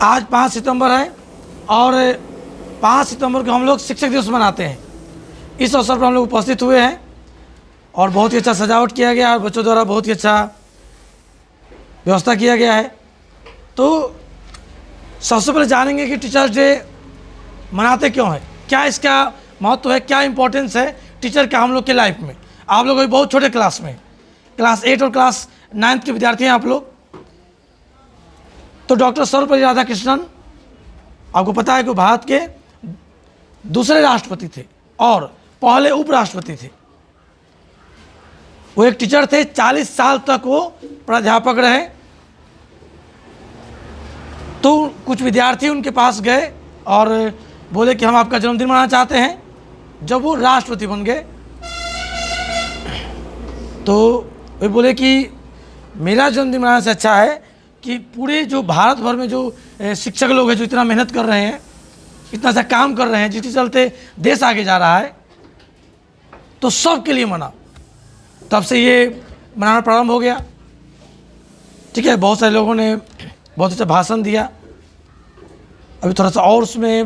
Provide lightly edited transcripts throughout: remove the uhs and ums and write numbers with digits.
आज 5 सितंबर है और 5 सितंबर को हम लोग शिक्षक दिवस मनाते हैं। इस अवसर पर हम लोग उपस्थित हुए हैं और बहुत ही अच्छा सजावट किया गया है और बच्चों द्वारा बहुत ही अच्छा व्यवस्था किया गया है। तो सबसे पहले जानेंगे कि टीचर्स डे मनाते क्यों हैं, क्या इसका महत्व है, क्या इंपॉर्टेंस है टीचर का हम लोग के लाइफ में। आप लोग अभी बहुत छोटे क्लास में, क्लास 8 और क्लास 9 के विद्यार्थी हैं आप लोग। तो डॉक्टर सर्वपल्ली राधाकृष्णन, आपको पता है कि भारत के दूसरे राष्ट्रपति थे और पहले उपराष्ट्रपति थे। वो एक टीचर थे, 40 साल तक वो प्राध्यापक रहे। तो कुछ विद्यार्थी उनके पास गए और बोले कि हम आपका जन्मदिन मनाना चाहते हैं। जब वो राष्ट्रपति बन गए तो वे बोले कि मेरा जन्मदिन मनाने से अच्छा है कि पूरे जो भारत भर में जो शिक्षक लोग हैं, जो इतना मेहनत कर रहे हैं, इतना सा काम कर रहे हैं, जिसके चलते देश आगे जा रहा है, तो सब के लिए मनाओ। तब से ये मनाना प्रारंभ हो गया। ठीक है, बहुत सारे लोगों ने बहुत अच्छा भाषण दिया। अभी थोड़ा सा और उसमें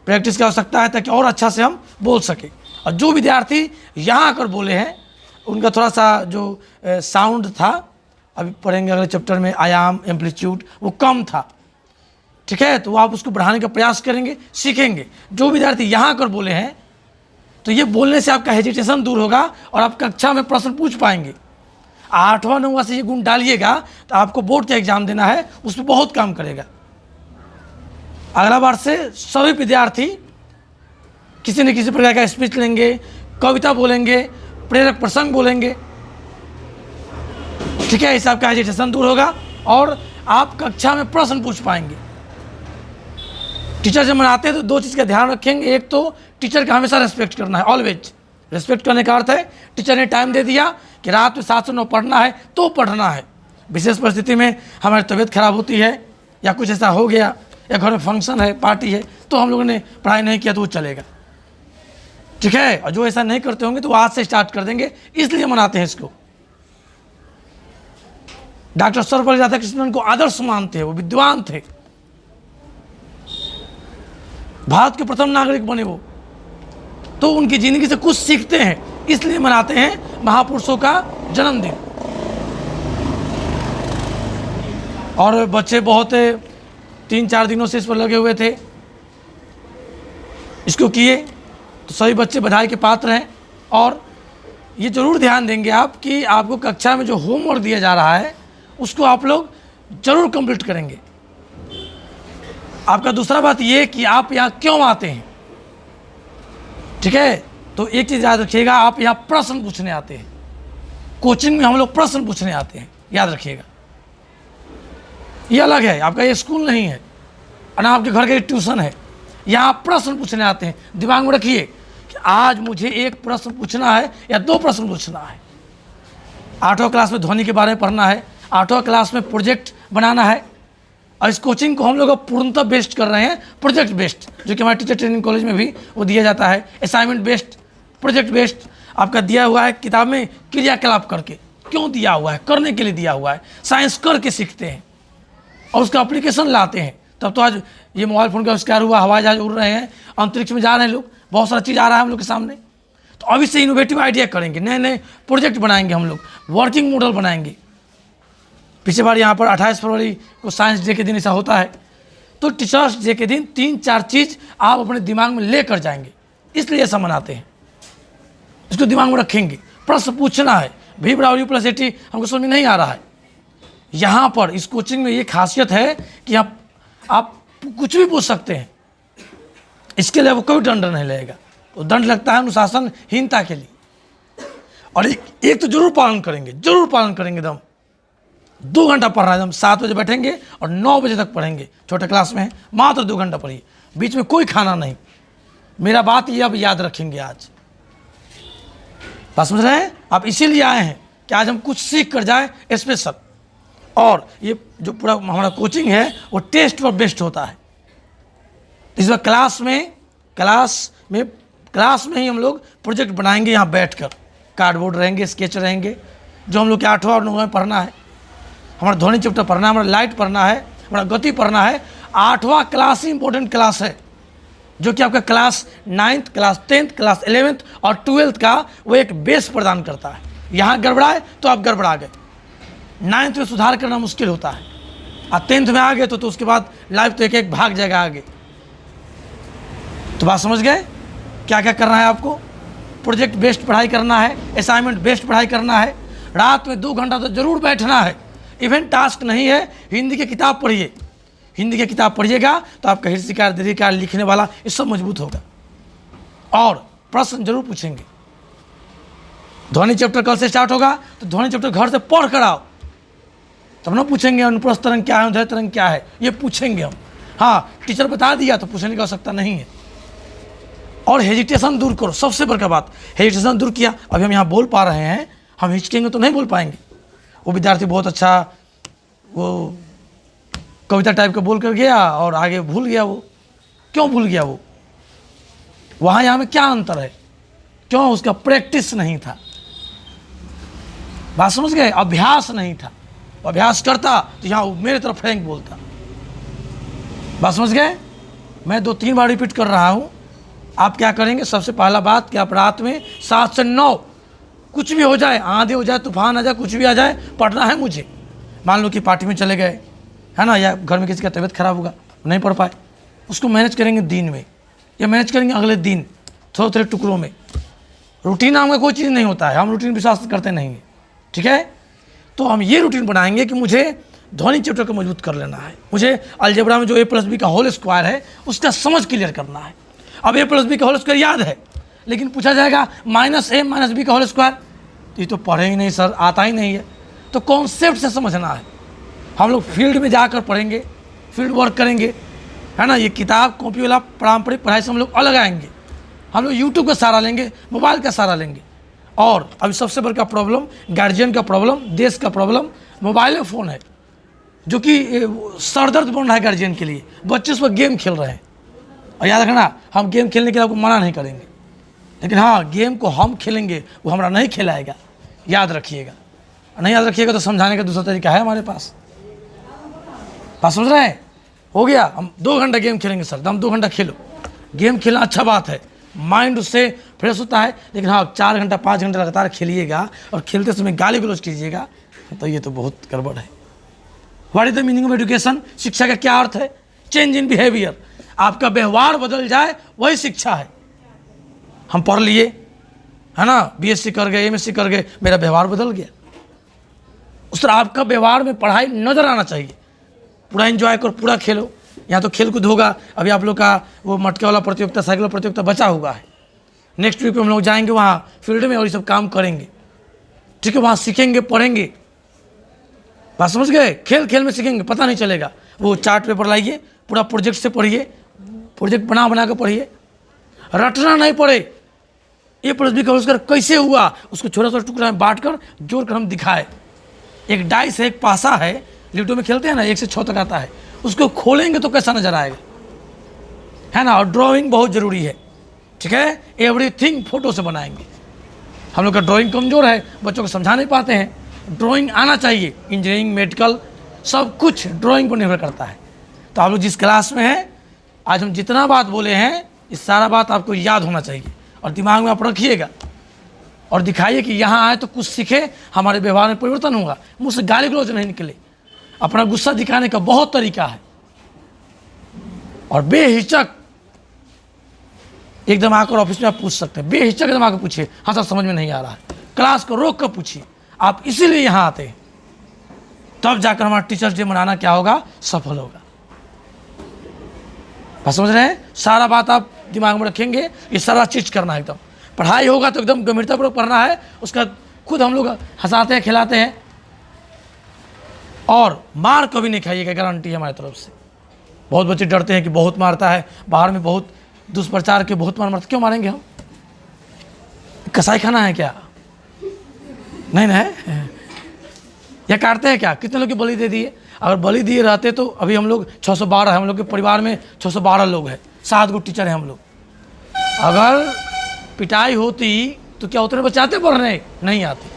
प्रैक्टिस की आवश्यकता है ताकि और अच्छा से हम बोल सकें। और जो विद्यार्थी यहाँ आकर बोले हैं उनका थोड़ा सा जो साउंड था, अभी पढ़ेंगे अगले चैप्टर में, आयाम, एम्पलीट्यूड, वो कम था। ठीक है, तो आप उसको बढ़ाने का प्रयास करेंगे, सीखेंगे। जो विद्यार्थी यहाँ आकर बोले हैं तो ये बोलने से आपका हेजिटेशन दूर होगा और आप कक्षा में प्रश्न पूछ पाएंगे। 8वां 9वां से ये गुण डालिएगा तो आपको बोर्ड का एग्जाम देना है, उस पर बहुत काम करेगा। अगला बार से सभी विद्यार्थी किसी न किसी प्रकार का स्पीच लेंगे, कविता बोलेंगे, प्रेरक प्रसंग बोलेंगे। ठीक है, इससे आपका एजिटेशन दूर होगा और आप कक्षा में प्रश्न पूछ पाएंगे। टीचर जब मनाते हैं तो 2 चीज़ का ध्यान रखेंगे। एक तो टीचर का हमेशा रेस्पेक्ट करना है, ऑलवेज। रेस्पेक्ट करने का अर्थ है टीचर ने टाइम दे दिया कि रात में 7 से 9 पढ़ना है तो पढ़ना है। विशेष परिस्थिति में हमारी तबीयत खराब होती है या कुछ ऐसा हो गया या घर में फंक्शन है, पार्टी है, तो हम लोगों ने पढ़ाई नहीं किया तो वो चलेगा। ठीक है, और जो ऐसा नहीं करते होंगे तो आज से स्टार्ट कर देंगे, इसलिए मनाते हैं इसको। डॉक्टर सर्वपल्ली राधाकृष्णन को आदर्श मानते हैं, वो विद्वान थे, भारत के प्रथम नागरिक बने वो। तो उनकी जिंदगी से कुछ सीखते हैं, इसलिए मनाते हैं महापुरुषों का जन्मदिन। और बच्चे बहुत 3-4 दिनों से इस पर लगे हुए थे, इसको किए, तो सभी बच्चे बधाई के पात्र हैं। और ये जरूर ध्यान देंगे आप कि आपको कक्षा में जो होमवर्क दिया जा रहा है उसको आप लोग जरूर कंप्लीट करेंगे। आपका दूसरा बात ये कि आप यहाँ क्यों आते हैं। ठीक है, तो एक चीज़ याद रखिएगा, आप यहाँ प्रश्न पूछने आते हैं। कोचिंग में हम लोग प्रश्न पूछने आते हैं, याद रखिएगा। ये अलग है, आपका ये स्कूल नहीं है और ना आपके घर का ट्यूशन है। यहाँ आप प्रश्न पूछने आते हैं। दिमाग में रखिए कि आज मुझे एक प्रश्न पूछना है या 2 प्रश्न पूछना है। 8वां क्लास में ध्वनि के बारे में पढ़ना है, 8वां क्लास में प्रोजेक्ट बनाना है। और इस कोचिंग को हम लोग पूर्णतः बेस्ड कर रहे हैं, प्रोजेक्ट बेस्ड, जो कि हमारे टीचर ट्रेनिंग कॉलेज में भी वो दिया जाता है। असाइनमेंट बेस्ड, प्रोजेक्ट बेस्ड आपका दिया हुआ है, किताब में क्रियाकलाप करके। क्यों दिया हुआ है? करने के लिए दिया हुआ है। साइंस करके सीखते हैं और उसका एप्लीकेशन लाते हैं। तब तो आज ये मोबाइल फ़ोन का आविष्कार हुआ, हवाई जहाज उड़ रहे हैं, अंतरिक्ष में जा रहे हैं लोग, बहुत सारा चीज़ आ रहा है हम लोग के सामने। तो अभी से इनोवेटिव आइडिया करेंगे, नए नए प्रोजेक्ट बनाएंगे, हम लोग वर्किंग मॉडल बनाएंगे। पिछले बार यहाँ पर 28 फरवरी को साइंस डे के दिन ऐसा होता है। तो टीचर्स डे के दिन 3-4 चीज़ आप अपने दिमाग में लेकर जाएंगे, इसलिए ऐसा मनाते हैं। इसको दिमाग में रखेंगे, प्रश्न पूछना है। V=80 हमको समझ में नहीं आ रहा है। यहाँ पर इस कोचिंग में ये खासियत है कि आप कुछ भी पूछ सकते हैं, इसके लिए वो कोई दंड नहीं लगेगा। वो दंड लगता है अनुशासनहीनता के लिए। और एक तो जरूर पालन करेंगे, जरूर पालन करेंगे। एकदम 2 घंटा पढ़ रहा है, एकदम 7 बजे बैठेंगे और 9 बजे तक पढ़ेंगे। छोटे क्लास में है, मात्र 2 घंटा पढ़िए, बीच में कोई खाना नहीं। मेरा बात ये अब याद रखेंगे। आज बात समझ रहे हैं आप? इसीलिए आए हैं कि आज हम कुछ सीख कर जाए स्पेशल। और ये जो पूरा हमारा कोचिंग है वो टेस्ट पर बेस्ड होता है। इस बार क्लास में ही हम लोग प्रोजेक्ट बनाएंगे। यहाँ बैठकर कार्डबोर्ड रहेंगे, स्केच रहेंगे, जो हम लोग के 8वां और 9वां में पढ़ना है। हमारा ध्वनि चैप्टर पढ़ना है, हमारा लाइट पढ़ना है, बड़ा गति पढ़ना है। 8वां क्लास ही इंपॉर्टेंट क्लास है, जो कि आपका class 9th, class 10th, class 11th और 12th का वो एक बेस प्रदान करता है। यहाँ गड़बड़ाए तो आप गड़बड़ा गए, 9th में सुधार करना मुश्किल होता है, और 10th में आ गए तो उसके बाद लाइफ तो एक एक भाग जाएगा आगे। तो बात समझ गए? क्या क्या करना है आपको? प्रोजेक्ट बेस्ड पढ़ाई करना है, असाइनमेंट बेस्ड पढ़ाई करना है, रात में 2 घंटा तो जरूर बैठना है। इवेंट टास्क नहीं है, हिंदी की किताब पढ़िए, हिंदी की किताब पढ़िएगा तो आपका हिस्ट्रीकार, दीर्घिकार, लिखने वाला ये सब मजबूत होगा। और प्रश्न जरूर पूछेंगे। ध्वनि चैप्टर कल से स्टार्ट होगा, तो ध्वनि चैप्टर घर से पढ़ कर आओ, तब ना पूछेंगे अनुप्रस्थ तरंग क्या है, उदय तरंग क्या है, ये पूछेंगे हम। हाँ, टीचर बता दिया तो पूछने की आवश्यकता नहीं है। और हेजिटेशन दूर करो, सबसे बड़का बात, हेजिटेशन दूर किया। अभी हम यहाँ बोल पा रहे हैं, हम हिचकेंगे तो नहीं बोल पाएंगे। वो विद्यार्थी बहुत अच्छा वो कविता टाइप का बोल कर गया और आगे भूल गया। वो क्यों भूल गया? वो वहाँ यहाँ में क्या अंतर है? क्यों? उसका प्रैक्टिस नहीं था। बात समझ गए? अभ्यास नहीं था। अभ्यास करता तो यहाँ मेरे तरफ फ्रैंक बोलता। बात समझ गए? मैं 2-3 बार रिपीट कर रहा हूँ। आप क्या करेंगे? सबसे पहला बात कि आप रात में 7 से 9 कुछ भी हो जाए, आंधी हो जाए, तूफान आ जाए, कुछ भी आ जाए, पढ़ना है मुझे। मान लो कि पार्टी में चले गए, है ना, या घर में किसी का तबीयत खराब होगा, नहीं पढ़ पाए, उसको मैनेज करेंगे दिन में या मैनेज करेंगे अगले दिन थोड़े थोड़े टुकड़ों में। रूटीन नाम का कोई चीज़ नहीं होता है, हम रूटीन विश्वास करते नहीं हैं, ठीक है। तो हम ये रूटीन बनाएंगे कि मुझे ध्वनि चैप्टर को मजबूत कर लेना है, मुझे अलजेब्रा में जो a+b का होल स्क्वायर है उसका समझ क्लियर करना है। अब a+b का होल स्क्वायर याद है, लेकिन पूछा जाएगा -a -b का होल स्क्वायर, तो ये तो पढ़े ही नहीं सर, आता ही नहीं है। तो कॉन्सेप्ट से समझना है। हम लोग फील्ड में जाकर पढ़ेंगे, फील्ड वर्क करेंगे, है ना। ये किताब कॉपी वाला पारंपरिक पढ़ाई से हम लोग अलग आएंगे। हम लोग यूट्यूब का सहारा लेंगे, मोबाइल का सहारा लेंगे। और अभी सबसे बड़ा प्रॉब्लम, गार्जियन का प्रॉब्लम, देश का प्रॉब्लम, मोबाइल में फ़ोन है, जो कि सरदर्द बन रहा है गार्जियन के लिए। बच्चे उस पर गेम खेल रहे हैं। और याद रखना, हम गेम खेलने के लिए आपको मना नहीं करेंगे, लेकिन हाँ, गेम को हम खेलेंगे, वो हमारा नहीं खिलाएगा, याद रखिएगा। नहीं याद रखिएगा तो समझाने का दूसरा तरीका है हमारे पास। बात समझ रहे हैं? हो गया, हम 2 घंटा गेम खेलेंगे सर, तो हम 2 घंटा खेलो। गेम खेलना अच्छा बात है, माइंड उससे फ्रेश होता है, लेकिन हाँ 4 घंटा 5 घंटा लगातार खेलिएगा और खेलते समय गाली गलौज कीजिएगा, तो ये तो बहुत गड़बड़ है। What is the meaning of education? शिक्षा का क्या अर्थ है? Change in behaviour. आपका व्यवहार बदल जाए, वही शिक्षा है। हम पढ़ लिए, है ना, BSc कर गए, MSc कर गए, मेरा व्यवहार बदल गया। उस तरह आपका व्यवहार में पढ़ाई नजर आना चाहिए। पूरा एंजॉय करो, पूरा खेलो। यहाँ तो खेल कूद होगा। अभी आप लोग का वो मटके वाला प्रतियोगिता, साइकिल वाला प्रतियोगिता बचा हुआ है। नेक्स्ट वीक में हम लोग जाएंगे वहाँ फील्ड में और ये सब काम करेंगे, ठीक है। वहाँ सीखेंगे, पढ़ेंगे। बात समझ गए? खेल खेल में सीखेंगे, पता नहीं चलेगा। वो चार्ट पेपर लाइए, पूरा प्रोजेक्ट से पढ़िए, प्रोजेक्ट बना के पढ़िए, रटना नहीं पड़े। a+b का होल स्क्वायर कैसे हुआ, उसको छोटा छोटा टुकड़ा में बांट कर जोड़ कर हम दिखाए। एक डाइस है, एक पासा है, लूडो में खेलते हैं ना, 1 से 6 तक आता है, उसको खोलेंगे तो कैसा नजर आएगा, है ना। और ड्राइंग बहुत ज़रूरी है, ठीक है। एवरीथिंग फोटो से बनाएंगे। हम लोग का ड्राइंग कमज़ोर है, बच्चों को समझा नहीं पाते हैं। ड्राइंग आना चाहिए। इंजीनियरिंग, मेडिकल, सब कुछ ड्राइंग पर निर्भर करता है। तो आप लोग जिस क्लास में हैं, आज हम जितना बात बोले हैं, इस सारा बात आपको याद होना चाहिए और दिमाग में आप रखिएगा और दिखाइए कि यहाँ आए तो कुछ सीखे, हमारे व्यवहार में परिवर्तन होगा। मुँह से गाली गलौज नहीं निकले। अपना गुस्सा दिखाने का बहुत तरीका है, और बेहिचक एकदम आकर ऑफिस में आप पूछ सकते हैं। बेहिचक एकदम आकर पूछिए, हाँ सर समझ में नहीं आ रहा है, क्लास को रोक कर पूछिए। आप इसीलिए यहाँ आते हैं, तब जाकर हमारा टीचर्स डे मनाना क्या होगा, सफल होगा। बात समझ रहे हैं? सारा बात आप दिमाग में रखेंगे, ये सारा चीज करना है। एकदम पढ़ाई होगा तो एकदम गंभीरतापूर्वक पढ़ना है। उसका खुद हम लोग हंसाते हैं, खिलाते हैं, और मार कभी नहीं खाइएगा, गारंटी है हमारी तरफ से। बहुत बच्चे डरते हैं कि बहुत मारता है, बाहर में बहुत दुष्प्रचार के बहुत मारता। क्यों मारेंगे हम? कसाई खाना है क्या? नहीं ना है। या काटते हैं क्या? कितने लोग की बलि दे दिए? अगर बलि दिए रहते तो अभी हम लोग 612 है, हम लोग के परिवार में 612 लोग हैं, 7 गो टीचर हैं हम लोग। अगर पिटाई होती तो क्या उतने बच्चे आते पढ़ने? नहीं आते।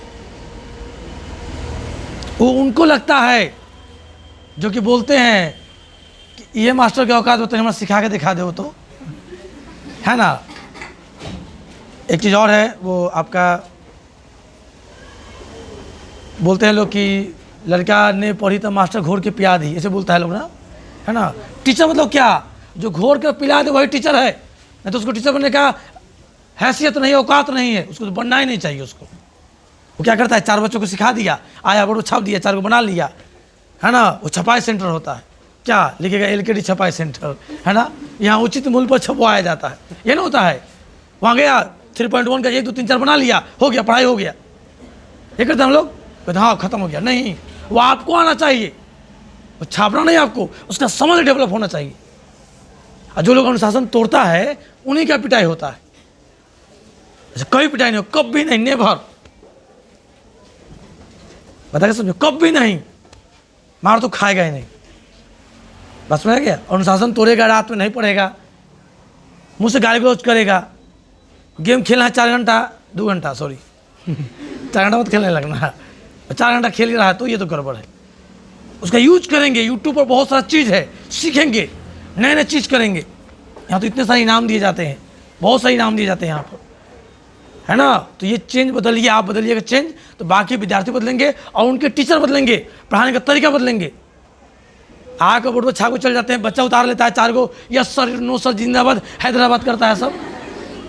वो उनको लगता है जो कि बोलते हैं कि ये मास्टर के औकात होते हैं, हमें सिखा के दिखा दो तो, है ना। एक चीज़ और है, वो आपका बोलते हैं लोग कि लड़का ने पढ़ी तो मास्टर घोर के पिला दी, ऐसे बोलता है लोग ना, है ना। टीचर मतलब क्या, जो घोर के पिला दे वही टीचर है, नहीं तो उसको टीचर बनने का हैसियत नहीं, औकात नहीं है, उसको तो बनना ही नहीं चाहिए। उसको वो क्या करता है, 4 बच्चों को सिखा दिया, आया बोर्ड छाप दिया, 4 को बना लिया, है ना। वो छपाई सेंटर होता है, क्या लिखेगा, LKD छपाई सेंटर, है ना। यहाँ उचित मूल्य पर छपवाया जाता है, ये ना होता है। वहाँ गया 3.1 का 1 2 3 4 बना लिया, हो गया, पढ़ाई हो गया। ये करते हम लोग, कहते हाँ खत्म हो गया। नहीं, वो आपको आना चाहिए, वो छापना नहीं, आपको उसका समझ डेवलप होना चाहिए। और जो लोग अनुशासन तोड़ता है उन्हीं का पिटाई होता है। अच्छा, कोई पिटाई नहीं, कभी नहीं, नेवर, बता के समझो, कभी नहीं। मार तो खाएगा ही नहीं, बस में क्या। अनुशासन तोड़ेगा, रात में नहीं पढ़ेगा, मुझसे गाली गलौज करेगा, गेम खेलना है 4 घंटा 2 घंटा, सॉरी 4 घंटा मत खेलने लगना, 4 घंटा खेल रहा है तो ये तो गड़बड़ है। उसका यूज करेंगे, यूट्यूब पर बहुत सारा चीज़ है, सीखेंगे, नए नए चीज़ करेंगे। यहाँ तो इतने सारे इनाम दिए जाते हैं, बहुत सारे इनाम दिए जाते हैं यहाँ पर, है ना। तो ये चेंज बदलिए, आप बदलिएगा चेंज, तो बाकी विद्यार्थी बदलेंगे और उनके टीचर बदलेंगे, पढ़ाने का तरीका बदलेंगे। आकर बोर्ड पर छाको चल जाते हैं, बच्चा उतार लेता है 4 को, यस सर, नो सर, जिंदाबाद, हैदराबाद करता है सब।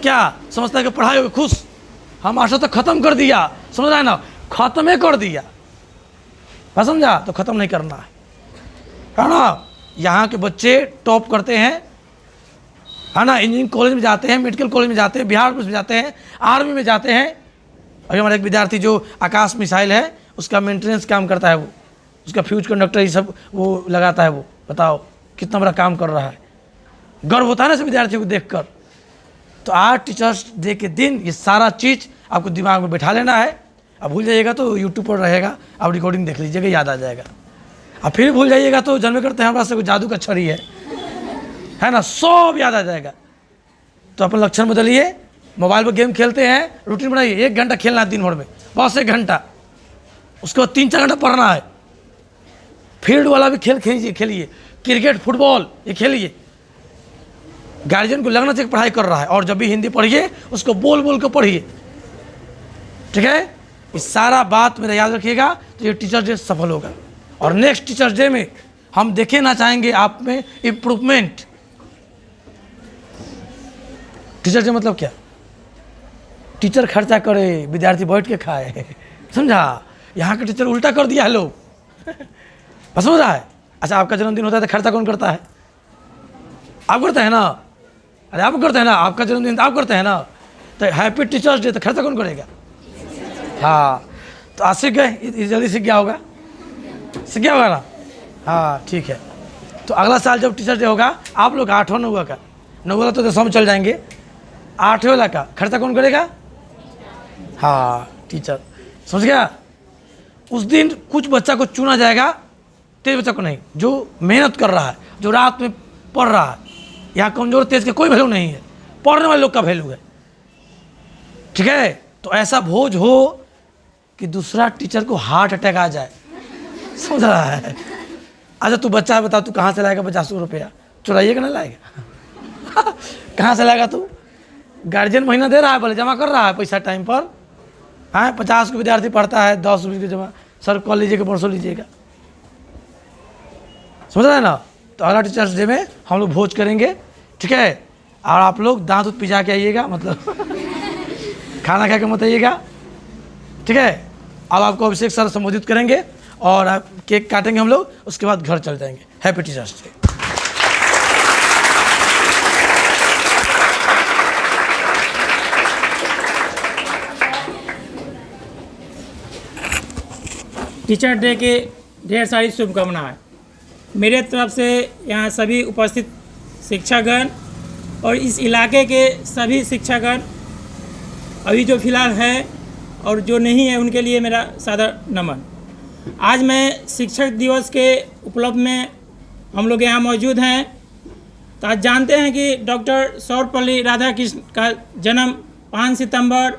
क्या समझता है कि पढ़ाई हो खुश, हम मास्टर तो ख़त्म कर दिया, समझ रहा है ना, ख़त्म ही कर दिया, बस समझा। तो ख़त्म नहीं करना है ना। यहाँ के बच्चे टॉप करते हैं, है ना। इंजीनियरिंग कॉलेज में जाते हैं, मेडिकल कॉलेज में जाते हैं, बिहार पुलिस में जाते हैं, आर्मी में जाते हैं। अभी हमारा एक विद्यार्थी जो आकाश मिसाइल है उसका मेंटेनेंस काम करता है, वो उसका फ्यूज कंडक्टर ये सब वो लगाता है। वो बताओ कितना बड़ा काम कर रहा है, गर्व होता है ना सब विद्यार्थियों को देखकर। तो आज टीचर्स डे के दिन ये सारा चीज़ आपको दिमाग में बैठा लेना है। अब भूल जाइएगा तो यूट्यूब पर रहेगा, आप रिकॉर्डिंग देख लीजिएगा, याद आ जाएगा। अब फिर भूल जाइएगा तो जन्म करते हैं हमारा से कोई जादू का छड़ी है ना, सब याद आ जाएगा। तो अपन लक्षण बदलिए, मोबाइल पर गेम खेलते हैं, रूटीन बनाइए, 1 घंटा खेलना है दिन भर में, बस 1 घंटा, उसके बाद 3-4 घंटा पढ़ना है। फील्ड वाला भी खेल खेलिए, क्रिकेट, फुटबॉल ये खेलिए। गार्जियन को लगना चाहिए पढ़ाई कर रहा है, और जब भी हिंदी पढ़िए उसको बोल बोल कर पढ़िए, ठीक है। इस सारा बात मेरा याद रखिएगा, तो ये टीचर्स डे सफल होगा। और नेक्स्ट टीचर्स डे में हम देखना चाहेंगे आप में इम्प्रूवमेंट। टीचर्स डे मतलब क्या, टीचर खर्चा करे, विद्यार्थी बैठ के खाए, समझा। यहाँ के टीचर उल्टा कर दिया है लोग, बस समझ रहा है। अच्छा, आपका जन्मदिन होता है तो खर्चा कौन करता है, आप करते हैं ना। अरे आप करते हैं ना, आपका जन्मदिन आप करते हैं ना, तो हैप्पी टीचर्स डे, तो खर्चा कौन करेगा। हाँ, तो आज सीख गए, जल्दी सीख गया होगा, सीख गया होगा ना। हाँ ठीक है, तो अगला साल जब टीचर्स डे होगा, आप लोग 8वां 9वां का, 9वां तो 10वां में चल जाएंगे, 8वें वाला का खर्चा कौन करेगा। हाँ टीचर, समझ गया। उस दिन कुछ बच्चा को चुना जाएगा, तेज बच्चा को नहीं, जो मेहनत कर रहा है, जो रात में पढ़ रहा है। यहाँ कमजोर तेज के कोई वैल्यू नहीं है, पढ़ने वाले लोग का वैल्यू है, ठीक है। तो ऐसा भोज हो कि दूसरा टीचर को हार्ट अटैक आ जाए, समझ रहा है। अच्छा तू बच्चा है, बता तू कहाँ से लाएगा 50 रुपया, चुराइए कि नहीं लाएगा कहाँ से लाएगा तू। गार्जियन महीना दे रहा है, बोले जमा कर रहा है पैसा टाइम पर। हाँ 50 को विद्यार्थी पढ़ता है, 10 रुपये की जमा, सर कॉल लीजिएगा, परसों लीजिएगा, समझ रहे हैं ना। तो अगला टीचर्स डे में हम लोग भोज करेंगे, ठीक है। और आप लोग दांत उत पिजा के आइएगा, मतलब खाना खा के मत आइएगा, ठीक है। अब आपको अभिषेक सर संबोधित करेंगे और आप केक काटेंगे हम लोग, उसके बाद घर चल जाएंगे। Happy teachers day. Teacher day के ढेर सारी शुभकामनाएं मेरे तरफ से यहाँ सभी उपस्थित शिक्षकगण और इस इलाके के सभी शिक्षकगण, अभी जो फिलहाल है और जो नहीं है उनके लिए मेरा सादर नमन। आज मैं शिक्षक दिवस के उपलक्ष्य में हम लोग यहाँ मौजूद हैं। तो आज जानते हैं कि डॉक्टर सर्वपल्ली राधाकृष्ण का जन्म 5 सितंबर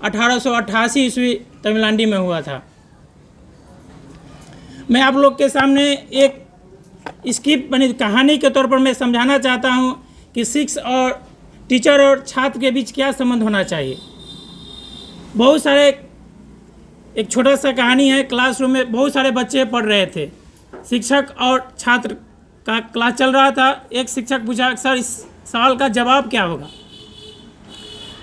1888 ईस्वी तमिलनाडु में हुआ था। मैं आप लोग के सामने एक इसकी बनी कहानी के तौर पर मैं समझाना चाहता हूँ कि शिक्षक टीचर और छात्र के बीच क्या संबंध होना चाहिए। बहुत सारे, एक छोटा सा कहानी है। क्लासरूम में बहुत सारे बच्चे पढ़ रहे थे, शिक्षक और छात्र का क्लास चल रहा था। एक शिक्षक पूछा, सर इस सवाल का जवाब क्या होगा?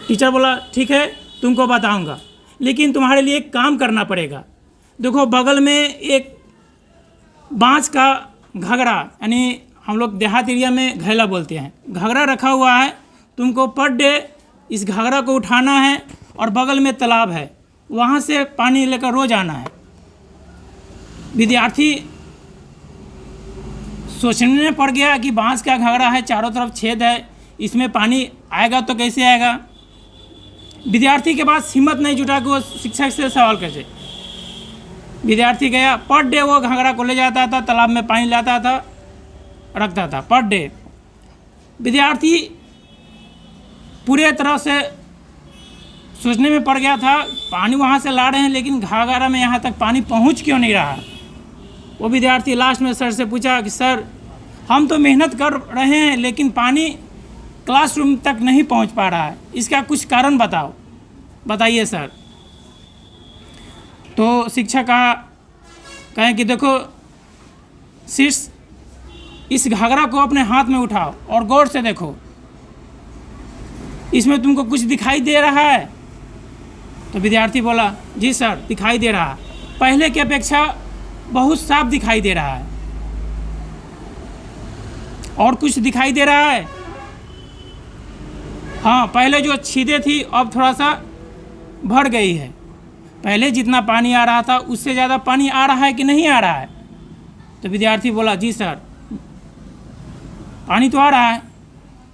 टीचर बोला, ठीक है तुमको बताऊंगा, लेकिन तुम्हारे लिए एक काम करना पड़ेगा। देखो बगल में एक बांस का घघरा, यानी हम लोग देहात एरिया में घैला बोलते हैं, घघरा रखा हुआ है। तुमको पर डे इस घघरा को उठाना है और बगल में तालाब है, वहाँ से पानी लेकर रोज आना है। विद्यार्थी सोचने में पड़ गया कि बांस का घघरा है, चारों तरफ छेद है, इसमें पानी आएगा तो कैसे आएगा। विद्यार्थी के पास हिम्मत नहीं जुटा कि वो शिक्षक से सवाल करे। विद्यार्थी गया, पर डे वो घघरा को ले जाता था, तालाब में पानी लाता था, रखता था पर डे। विद्यार्थी पूरे तरह से सोचने में पड़ गया था, पानी वहाँ से ला रहे हैं लेकिन घाघरा में यहाँ तक पानी पहुँच क्यों नहीं रहा। वो विद्यार्थी लास्ट में सर से पूछा कि सर हम तो मेहनत कर रहे हैं लेकिन पानी क्लासरूम तक नहीं पहुँच पा रहा है, इसका कुछ कारण बताओ, बताइए सर। तो शिक्षक कहें कि देखो शिष्य, इस घाघरा को अपने हाथ में उठाओ और गौर से देखो, इसमें तुमको कुछ दिखाई दे रहा है? तो विद्यार्थी बोला, जी सर दिखाई दे रहा है, पहले की अपेक्षा बहुत साफ दिखाई दे रहा है। और कुछ दिखाई दे रहा है? हाँ, पहले जो छीदे थी अब थोड़ा सा भर गई है, पहले जितना पानी आ रहा था उससे ज़्यादा पानी आ रहा है कि नहीं आ रहा है? तो विद्यार्थी बोला, जी सर पानी तो आ रहा है।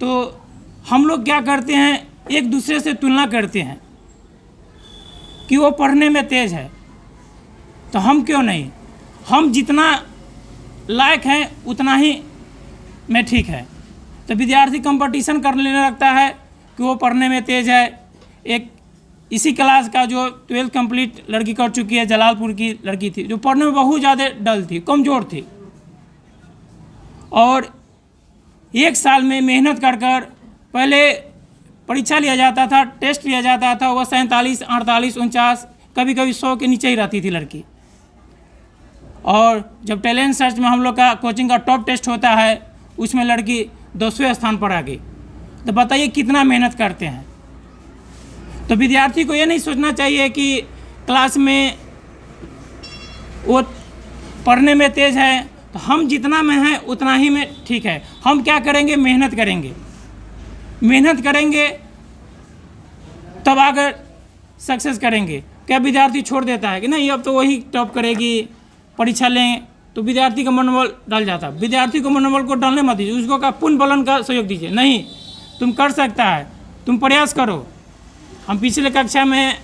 तो हम लोग क्या करते हैं, एक दूसरे से तुलना करते हैं कि वो पढ़ने में तेज़ है तो हम क्यों नहीं, हम जितना लायक हैं उतना ही में ठीक है। तो विद्यार्थी कंपटीशन करने लगता है कि वो पढ़ने में तेज़ है। एक इसी क्लास का जो 12th कंप्लीट लड़की कर चुकी है, जलालपुर की लड़की थी, जो पढ़ने में बहुत ज़्यादा डल थी, कमज़ोर थी, और एक साल में मेहनत कर पहले परीक्षा लिया जाता था, टेस्ट लिया जाता था, वह 47, 48, 49, कभी कभी 100 के नीचे ही रहती थी लड़की। और जब टैलेंट सर्च में हम लोग का कोचिंग का टॉप टेस्ट होता है, उसमें लड़की 200वें स्थान पर आ गई। तो बताइए कितना मेहनत करते हैं। तो विद्यार्थी को ये नहीं सोचना चाहिए कि क्लास में वो पढ़ने में तेज़ है तो हम जितना में हैं उतना ही में ठीक है। हम क्या करेंगे, मेहनत करेंगे, मेहनत करेंगे तब आकर सक्सेस करेंगे। क्या विद्यार्थी छोड़ देता है कि नहीं अब तो वही टॉप करेगी, परीक्षा लें, तो विद्यार्थी का मनोबल डल जाता है। विद्यार्थी को मनोबल को डलने मत दीजिए, उसको का पुण्य बलन का सहयोग दीजिए, नहीं तुम कर सकता है, तुम प्रयास करो। हम पिछले कक्षा में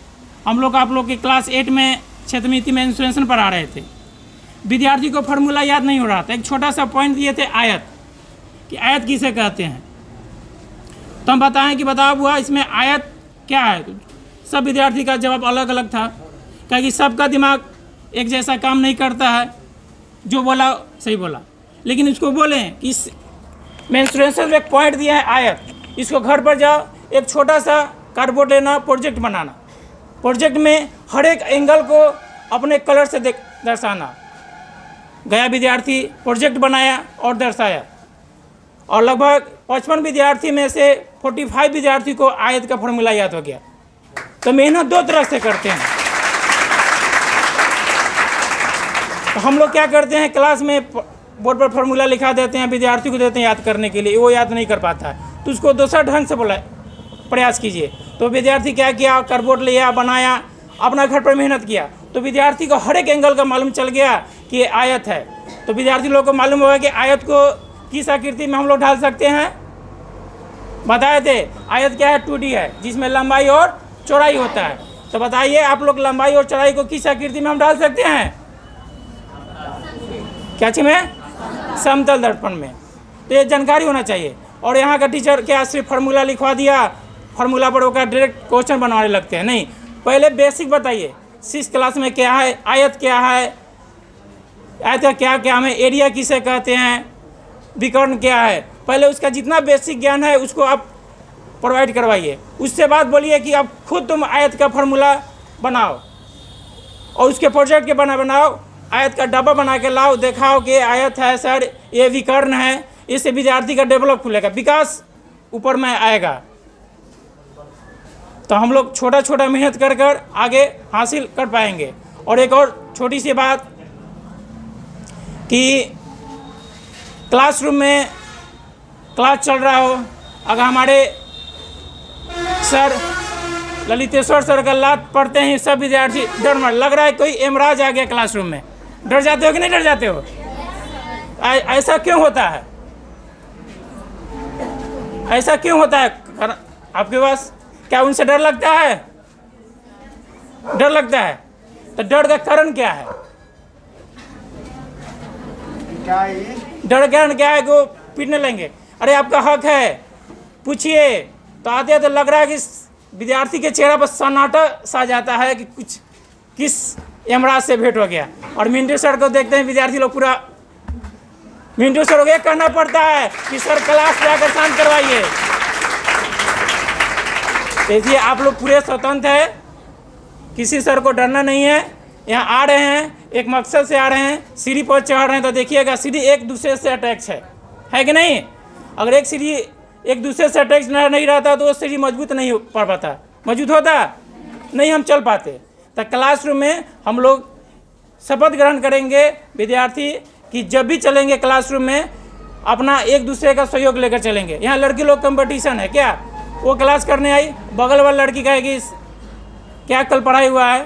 हम लोग आप लोग के क्लास 8 में क्षेत्रमिति में इंश्योरेंस पर आ रहे थे, विद्यार्थी को फार्मूला याद नहीं हो रहा था। एक छोटा सा पॉइंट दिए थे आयत, कि आयत किसे कहते हैं। तो हम बताएं कि बताओ बुआ इसमें आयत क्या है। सब विद्यार्थी का जवाब अलग अलग था, क्योंकि सबका दिमाग एक जैसा काम नहीं करता है। जो बोला सही बोला, लेकिन इसको बोलें कि इस मेंस्ट्रुएशन में एक पॉइंट दिया है आयत, इसको घर पर जाओ, एक छोटा सा कार्डबोर्ड लेना, प्रोजेक्ट बनाना, प्रोजेक्ट में हर एक एंगल को अपने कलर से दर्शाना। गया विद्यार्थी, प्रोजेक्ट बनाया और दर्शाया, और लगभग 55 विद्यार्थी में से 45 विद्यार्थी को आयत का फॉर्मूला याद हो गया। तो मेहनत दो तरह से करते हैं। तो हम लोग क्या करते हैं, क्लास में बोर्ड पर फॉर्मूला लिखा देते हैं, विद्यार्थी को देते हैं याद करने के लिए, वो याद नहीं कर पाता है, तो उसको दूसरा ढंग से बोला प्रयास कीजिए। तो विद्यार्थी क्या किया, कार्डबोर्ड लिया, बनाया, अपना घर पर मेहनत किया, तो विद्यार्थी को हर एक एंगल का मालूम चल गया कि ये आयत है। तो विद्यार्थी लोगों को मालूम होगा कि आयत को किस आकृति में हम लोग ढाल सकते हैं। बताए थे आयत क्या है, 2D है, जिसमें लंबाई और चौड़ाई होता है। तो बताइए आप लोग लंबाई और चौड़ाई को किस आकृति में हम डाल सकते हैं, क्या चीज में, समतल दर्पण में। तो ये जानकारी होना चाहिए। और यहाँ का टीचर क्या सिर्फ फार्मूला लिखवा दिया, फार्मूला पर होकर डायरेक्ट क्वेश्चन बनवाने लगते हैं, नहीं, पहले बेसिक बताइए, 6 क्लास में क्या है, आयत क्या है, आयत का क्या क्या है, एरिया किसे कहते हैं, विकर्ण क्या है, पहले उसका जितना बेसिक ज्ञान है उसको आप प्रोवाइड करवाइए। उसके बाद बोलिए कि अब खुद तुम आयत का फार्मूला बनाओ और उसके प्रोजेक्ट के बनाओ, आयत का डब्बा बना के लाओ, दिखाओ कि आयत है सर, ये विकर्ण है। इससे विद्यार्थी का डेवलप खुलेगा, विकास ऊपर में आएगा। तो हम लोग छोटा छोटा मेहनत कर कर आगे हासिल कर पाएंगे। और एक और छोटी सी बात कि क्लासरूम में क्लास चल रहा हो, अगर हमारे सर ललितेश्वर सर का लात पढ़ते हैं, सब विद्यार्थी डर मर लग रहा है कोई एमराज आ गया क्लासरूम में, डर जाते हो कि नहीं डर जाते हो? ऐसा क्यों होता है? ऐसा क्यों होता है आपके पास? क्या उनसे डर लगता है? डर लगता है। तो डर का कारण क्या है? डर का कारण क्या है कि वो पीटने लेंगे? अरे आपका हक है, पूछिए। तो आते तो लग रहा है कि विद्यार्थी के चेहरा पर सन्नाटा सा जाता है कि कुछ किस यमराज से भेंट हो गया। और मिंटू सर को देखते हैं विद्यार्थी लोग पूरा, मिंटू सर को ये कहना पड़ता है कि सर क्लास जाकर शांत करवाइए। देखिए आप लोग पूरे स्वतंत्र है, किसी सर को डरना नहीं है। यहाँ आ रहे हैं एक मकसद से आ रहे हैं, सीढ़ी पर चढ़ रहे हैं, तो देखिएगा सीढ़ी एक दूसरे से अटैच है कि नहीं? अगर एक सीढ़ी एक दूसरे से अटैच नहीं रहता तो वो सीढ़ी मजबूत नहीं पड़ पाता, मजबूत होता नहीं, हम चल पाते। तो क्लासरूम में हम लोग शपथ ग्रहण करेंगे विद्यार्थी कि जब भी चलेंगे क्लासरूम में अपना एक दूसरे का सहयोग लेकर चलेंगे। यहाँ लड़की लोग कंपटीशन है क्या? वो क्लास करने आई, बगल वाली लड़की कहेगी क्या कल पढ़ाई हुआ है,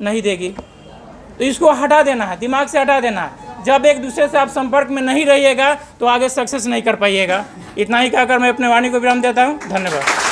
नहीं देगी। तो इसको हटा देना है, दिमाग से हटा देना है। जब एक दूसरे से आप संपर्क में नहीं रहिएगा तो आगे सक्सेस नहीं कर पाइएगा। इतना ही कहकर मैं अपने वाणी को विराम देता हूँ। धन्यवाद।